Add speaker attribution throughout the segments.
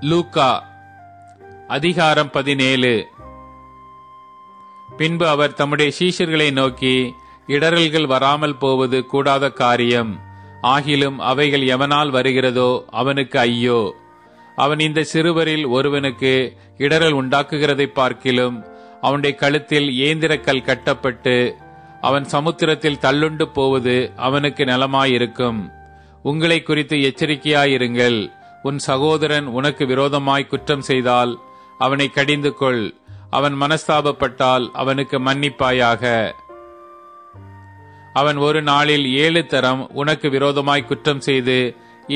Speaker 1: லூக்கா அதிகாரம் 17. பின்பு அவர் தம்முடைய சீஷர்களை நோக்கி, இடறல்கள் வராமல் போவது கூடாத காரியம். ஆகிலும் அவைகள் எவனால் வருகிறதோ அவனுக்கு ஐயோ. அவன் இந்த சிறுவரில் ஒருவனுக்கு இடறல் உண்டாக்குகிறதை பார்க்கிலும் அவனுடைய கழுத்தில் ஏந்திரக்கல் கட்டப்பட்டு அவன் சமுத்திரத்தில் தள்ளுண்டு போவது அவனுக்கு நலமாயிருக்கும். உங்களை குறித்து எச்சரிக்கையாயிருங்கள். உன் சகோதரன் உனக்கு விரோதமாய் குற்றம் செய்தால் அவனை கடிந்து கொள். அவன் மனஸ்தாபப்பட்டால் அவனுக்கு மன்னிப்பாயாக. அவன் ஒரு நாளில் 7 தரம் உனக்கு விரோதமாய் குற்றம் செய்து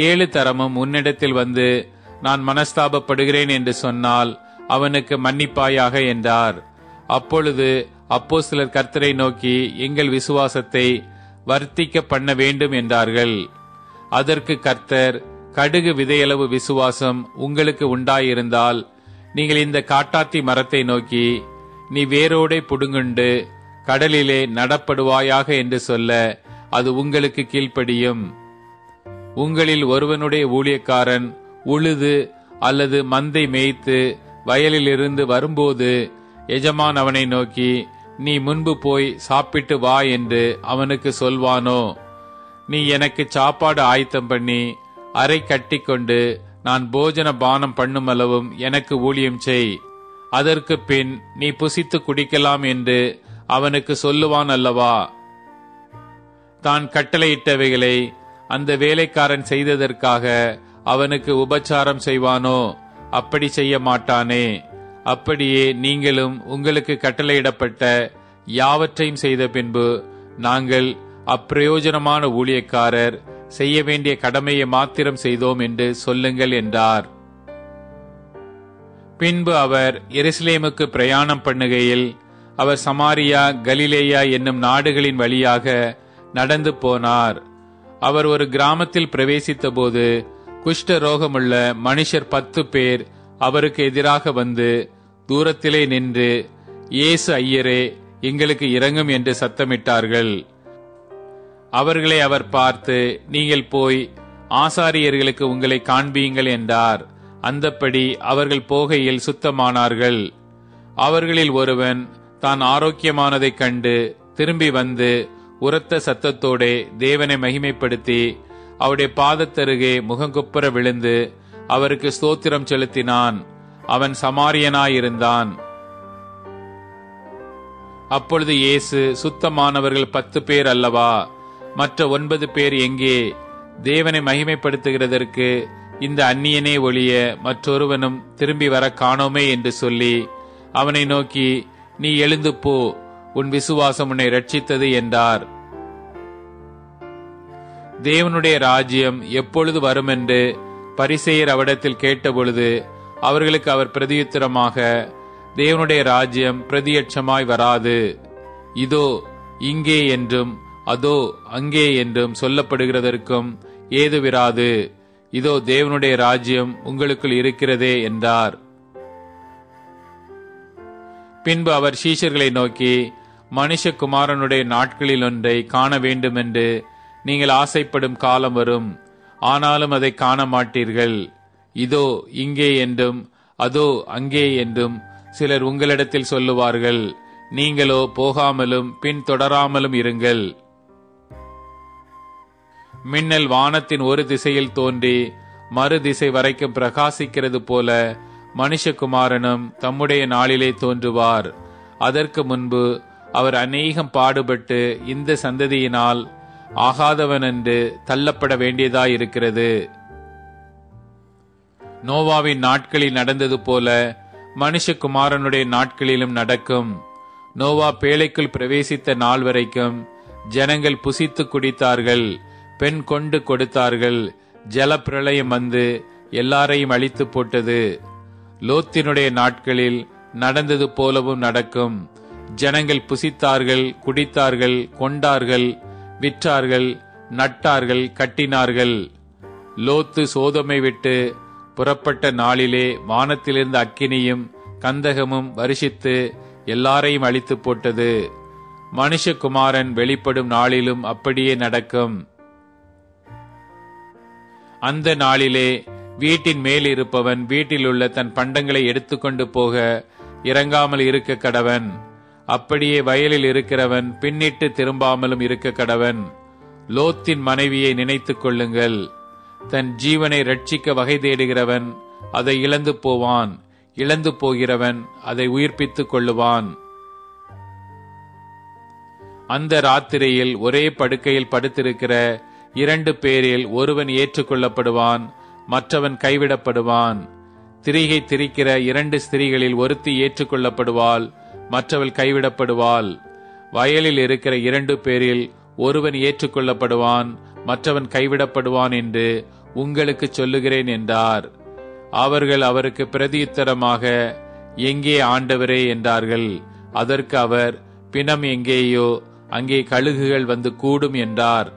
Speaker 1: 7 தரமும் உன்னிடத்தில் வந்து நான் மனஸ்தாபப்படுகிறேன் என்று சொன்னால் அவனுக்கு மன்னிப்பாயாக என்றார். அப்பொழுது அப்போஸ்தலர் கர்த்தரை நோக்கி, எங்கள் விசுவாசத்தை வர்த்திக்க பண்ண வேண்டும் என்றார்கள். அதற்கு கர்த்தர், கடுகு விதையளவு விசுவாசம் உங்களுக்கு உண்டாயிருந்தால் நீங்கள் இந்த காட்டாத்தி மரத்தை நோக்கி, நீ வேரோடே புடுங்குண்டு கடலிலே நடப்படுவாயாக என்று சொல்ல அது உங்களுக்கு கீழ்ப்படியும். உங்களில் ஒருவனுடைய ஊழியக்காரன் உழுது அல்லது மந்தை மேய்த்து வயலிலிருந்து வரும்போது எஜமான் அவனை நோக்கி, நீ முன்பு போய் சாப்பிட்டு வா என்று அவனுக்கு சொல்வானோ? நீ எனக்கு சாப்பாடு ஆயத்தம் பண்ணி அறை கட்டி கொண்டு நான் போஜன பானம் பண்ணுமளவும் எனக்கு ஊழியம் செய். அதற்கு பின் நீ புசித்து குடிக்கலாம் என்று அவனுக்கு சொல்லுவான் அல்லவா? தான் கட்டளையிட்டவைகளை அந்த வேலைக்காரன் செய்ததற்காக அவனுக்கு உபச்சாரம் செய்வானோ? அப்படி செய்ய மாட்டானே. அப்படியே நீங்களும் உங்களுக்கு கட்டளையிடப்பட்ட யாவற்றையும் செய்த பின்பு, நாங்கள் அப்பிரயோஜனமான ஊழியக்காரர், செய்ய வேண்டிய கடமையை மாத்திரம் செய்தோம் என்று சொல்லுங்கள் என்றார். பின்பு அவர் எருசலேமுக்கு பிரயாணம் பண்ணுகையில் அவர் சமாரியா, கலிலேயா என்னும் நாடுகளின் வழியாக நடந்து போனார். அவர் ஒரு கிராமத்தில் பிரவேசித்த போது குஷ்ட ரோகமுள்ள மனுஷர் 10 பேர் அவருக்கு எதிராக வந்து தூரத்திலே நின்று, இயேசு ஐயரே, எங்களுக்கு இரங்கும் என்று சத்தமிட்டார்கள். அவர்களை அவர் பார்த்து, நீங்கள் போய் ஆசாரியர்களுக்கு உங்களை காண்பியுங்கள் என்றார். அந்தப்படி அவர்கள் போகையில் சுத்தமானார்கள். அவர்களில் ஒருவன் தான் ஆரோக்கியமானதைக் கண்டு திரும்பி வந்து உரத்த சத்தத்தோடே தேவனை மகிமைப்படுத்தி அவருடைய பாதத்தருகே முகங்குப்புற விழுந்து அவருக்கு ஸ்தோத்திரம் செலுத்தினான். அவன் சமாரியனாயிருந்தான். அப்பொழுது இயேசு, சுத்தமானவர்கள் 10 பேர் அல்லவா? மற்ற 9 பேர் எங்கே? தேவனை மகிமைப்படுத்துகிறதற்கு இந்த அந்நியனே ஒழிய மற்றொருவனும் திரும்பி வர காணோமே என்று சொல்லி அவனை நோக்கி, நீ எழுந்து போ, உன் விசுவாசம் உன்னை ரட்சித்தது என்றார். தேவனுடைய ராஜ்யம் எப்பொழுது வரும் என்று பரிசேயர் அவரிடத்தில் கேட்டபொழுது அவர்களுக்கு அவர் பிரதியுத்தரமாக, தேவனுடைய ராஜ்யம் பிரதியட்சமாய் வராது. இதோ இங்கே என்றும் அதோ அங்கே என்றும் சொல்லப்படுகிறதற்கும் ஏதுவிராது. இதோ தேவனுடைய ராஜ்யம் உங்களுக்குள் இருக்கிறதே என்றார். பின்பு அவர் சீஷர்களை நோக்கி, மனுஷகுமாரனுடைய நாட்களில் ஒன்றை காண வேண்டும் என்று நீங்கள் ஆசைப்படும் காலம் வரும். ஆனாலும் அதை காண மாட்டீர்கள். இதோ இங்கே என்றும் அதோ அங்கே என்றும் சிலர் உங்களிடத்தில் சொல்லுவார்கள். நீங்களோ போகாமலும் பின் தொடராமலும் இருங்கள். மின்னல் வானத்தின் ஒரு திசையில் தோன்றி மறு திசை வரைக்கும் பிரகாசிக்கிறது போல மனுஷகுமாரனும் தம்முடைய நாளிலே தோன்றுவார். அதற்கு முன்பு அவர் அநேகம் பாடுபட்டு இந்த சந்ததியினால் ஆகாதவன் என்று தள்ளப்பட வேண்டியதாயிருக்கிறது. நோவாவின் நாட்களில் நடந்தது போல மனுஷகுமாரனுடைய நாட்களிலும் நடக்கும். நோவா பேழைக்குள் பிரவேசித்த நாள் வரைக்கும் ஜனங்கள் புசித்து குடித்தார்கள், பெண் கொண்டு கொடுத்தார்கள். ஜல பிரளயம் வந்து எல்லாரையும் அழித்து போட்டது. லோத்தினுடைய நாட்களில் நடந்தது போலவும் நடக்கும். ஜனங்கள் புசித்தார்கள், குடித்தார்கள், கொண்டார்கள், விற்றார்கள், நட்டார்கள், கட்டினார்கள். லோத்து சோதோமை விட்டு புறப்பட்ட நாளிலே வானத்திலிருந்து அக்கினியும் கந்தகமும் வருஷித்து எல்லாரையும் அழித்து போட்டது. மனுஷகுமாரன் வெளிப்படும் நாளிலும் அப்படியே நடக்கும். அந்த நாளிலே வீட்டின் மேல் இருப்பவன் வீட்டில் உள்ள தன் பண்டங்களை எடுத்துக்கொண்டு போக இறங்காமல் இருக்க கடவன். அப்படியே வயலில் இருக்கிறவன் பின்னிட்டு திரும்பாமலும் இருக்க கடவன். லோத்தின் மனைவியை நினைத்துக் கொள்ளுங்கள். தன் ஜீவனை ரட்சிக்க வகை தேடுகிறவன் அதை இழந்து போவான், இழந்து போகிறவன் அதை உயிர்ப்பித்துக் கொள்ளுவான். அந்த ராத்திரியில் ஒரே படுக்கையில் படுத்திருக்கிற 2 பேரில் ஒருவன் ஏற்றுக்கொள்ளப்படுவான், மற்றவன் கைவிடப்படுவான். திரிகை திரிக்கிற 2 ஸ்திரீகளில் ஒருத்தி ஏற்றுக்கொள்ளப்படுவாள், மற்றவள் கைவிடப்படுவாள். வயலில் இருக்கிற 2 பேரில் ஒருவன் ஏற்றுக்கொள்ளப்படுவான், மற்றவன் கைவிடப்படுவான் என்று உங்களுக்கு சொல்லுகிறேன் என்றார். அவர்கள் அவருக்கு பிரதியுத்தரமாக, எங்கே ஆண்டவரே என்றார்கள். அதற்கு அவர், பிணம் எங்கேயோ அங்கே கழுகுகள் வந்து கூடும் என்றார்.